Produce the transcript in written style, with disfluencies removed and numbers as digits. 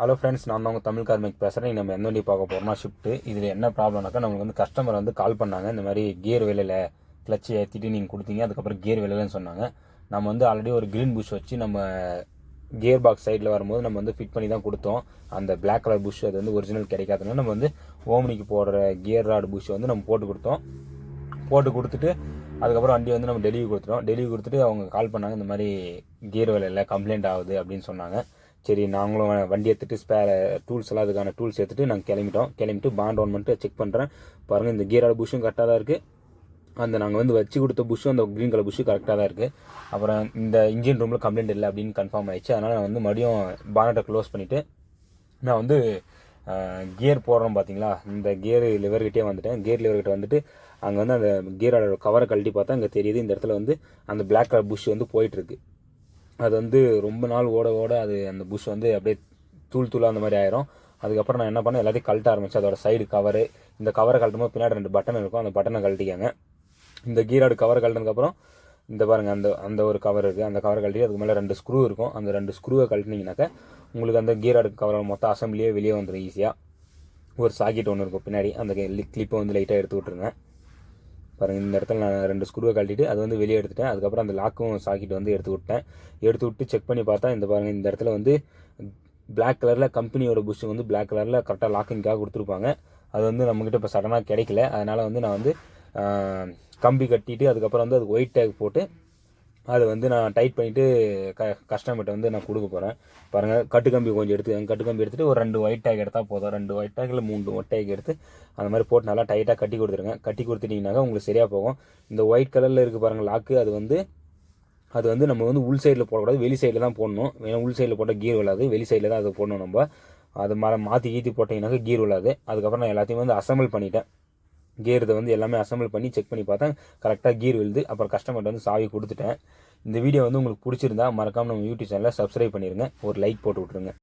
Hello friends, நான் தான் உங்கள் தமிழ் கார்மிக் பேசுகிறேன். நம்ம எந்த வண்டி பார்க்க போகிறோம்னா ஷிஃப்ட்டு. இதில் என்ன ப்ராப்ளம்னாக்கா, நமக்கு வந்து கஸ்டமர் வந்து கால் பண்ணாங்க. இந்த மாதிரி கியர் வெளியில் கிளச்சு ஏற்றிட்டு நீங்கள் கொடுத்தீங்க, அதுக்கப்புறம் கியர் வெளியிலன்னு சொன்னாங்க. நம்ம வந்து ஆல்ரெடி ஒரு க்ரீன் புஷ் வச்சு நம்ம கியர் பாக்ஸ் சைடில் வரும்போது நம்ம வந்து ஃபிட் பண்ணி தான் கொடுத்தோம். அந்த பிளாக் கலர் புஷ் அது வந்து ஒரிஜினல் கிடைக்காதுனால நம்ம வந்து ஓம்னிக்கு போடுற கியர் ராடு புஷ் வந்து நம்ம போட்டு கொடுத்தோம். போட்டு கொடுத்துட்டு அதுக்கப்புறம் வண்டி வந்து நம்ம டெலிவரி கொடுத்துட்டோம். டெலிவரி கொடுத்துட்டு அவங்க கால் பண்ணாங்க, இந்த மாதிரி கியர் வேலையில் கம்ப்ளைண்ட் ஆகுது அப்படின்னு சொன்னாங்க. சரி, நாங்களும் வண்டி எடுத்துகிட்டு ஸ்பேர் டூல்ஸ் எல்லாம் அதுக்கான டூல்ஸ் எடுத்துகிட்டு நாங்கள் கிளம்பிட்டு பாண்ட் ஒன் பண்ணிட்டு செக் பண்ணுறேன். பாருங்கள், இந்த கியரோட புஷ்ஷும் கரெக்டாக தான் இருக்குது. அந்த நாங்கள் வந்து வச்சு கொடுத்த புஷ்ஷும் அந்த க்ரீன் கலர் புஷ்ஷு கரெக்டாக தான் இருக்குது. அப்புறம் இந்த இன்ஜின் ரூமில் கம்ப்ளைண்ட் இல்லை அப்படின்னு கன்ஃபார்ம் ஆயிடுச்சு. அதனால் நான் வந்து மறுபடியும் பானட்டை க்ளோஸ் பண்ணிவிட்டு நான் வந்து கியர் போடுறோம் பார்த்தீங்களா, இந்த கியர் லிவர்கிட்டே வந்துட்டேன். கியர் லிவர்கிட்ட வந்துட்டு அங்கே வந்து அந்த கியரோட கவரை கழட்டி பார்த்தா அங்கே தெரியுது, இந்த இடத்துல வந்து அந்த பிளாக் கலர் புஷ் வந்து போயிட்டுருக்கு. அது வந்து ரொம்ப நாள் ஓட அது அந்த புஷ் வந்து அப்படியே தூளாக அந்த மாதிரி ஆயிரும். அதுக்கப்புறம் நான் என்ன பண்ணேன், எல்லாத்தையும் கழட்ட ஆரம்பிச்சு அதோட சைடு கவரு, இந்த கவரை கழட்டும்போது பின்னாடி 2 பட்டன் இருக்கும், அந்த பட்டனை கழட்டிக்காங்க. இந்த கீரோட கவர் கழட்டினதுக்கப்புறம் இந்த பாருங்கள், அந்த ஒரு கவர் இருக்குது, அந்த கவர் கழட்டி அதுக்கு மேலே 2 ஸ்க்ரூ இருக்கும். அந்த 2 ஸ்க்ரூவை கழட்டினீங்கன்னாக்கா உங்களுக்கு அந்த கீரோட கவர் மொத்தம் அசம்பிளியே வெளியே வந்துடும் ஈஸியாக. ஒரு சாக்கெட் ஒன்று இருக்கும் பின்னாடி, அந்த கிளிப்பை வந்து லைட்டாக எடுத்து விட்ருங்க. பாருங்கள், இந்த இடத்துல நான் 2 ஸ்க்ரூவை கழட்டிட்டு அது வந்து வெளியே எடுத்துட்டேன். அதுக்கப்புறம் அந்த லாக்கும் சாக்கெட் வந்து எடுத்து விட்டு செக் பண்ணி பார்த்தா இந்த பாருங்கள், இந்த இடத்துல வந்து பிளாக் கலரில் கம்பெனியோட புஷ் வந்து பிளாக் கலரில் கரெக்டாக லாக்கிங்காக கொடுத்துருப்பாங்க. அது வந்து நம்மக்கிட்ட இப்போ சடனாக கிடைக்கல. அதனால் வந்து நான் வந்து கம்பி கட்டிட்டு அதுக்கப்புறம் வந்து அதுக்கு ஒயிட் டேக் போட்டு அதை வந்து நான் டைட் பண்ணிவிட்டு கஸ்டமர்கிட்ட வந்து நான் கொடுக்க போகிறேன். பாருங்கள், கட்டுக்கம்பி கொஞ்சம் எடுத்துகிட்டு ஒரு 2 ஒயிட் டேக் எடுத்தால் போதும். 2 ஒயிட் டேக் இல்லை 3 ஒயிட் டேக் எடுத்து அந்த மாதிரி போட்டு நல்லா டைட்டாக கட்டி கொடுத்துருங்க. கட்டி கொடுத்துட்டிங்கனாக்கா உங்களுக்கு சரியாக போகும். இந்த ஒயிட் கலரில் இருக்குது பாருங்கள் லாக்கு, அது வந்து நம்ம வந்து உள் சைடில் போடக்கூடாது, வெளி சைடில் தான் போடணும். ஏன்னா உள் சைடில் போட்டால் கீர் விழாது, வெளி சைடில் தான் அதை போடணும். நம்ம அது மாற்றி போட்டிங்கனாக்கா கீர் விழாது. அதுக்கப்புறம் நான் எல்லாத்தையும் வந்து அசம்பிள் பண்ணிட்டேன். கியர் இதை வந்து எல்லாமே அசம்பிள் பண்ணி செக் பண்ணி பார்த்தேன், கரெக்டாக கீர் விழுது. அப்புறம் கஸ்டமர்கிட்ட வந்து சாவி கொடுத்துட்டேன். இந்த வீடியோ வந்து உங்களுக்கு பிடிச்சிருந்தா மறக்காமல் நம்ம யூடியூப் சேனலை சப்ஸ்கிரைப் பண்ணிடுங்க, ஒரு லைக் போட்டு விட்ருங்க.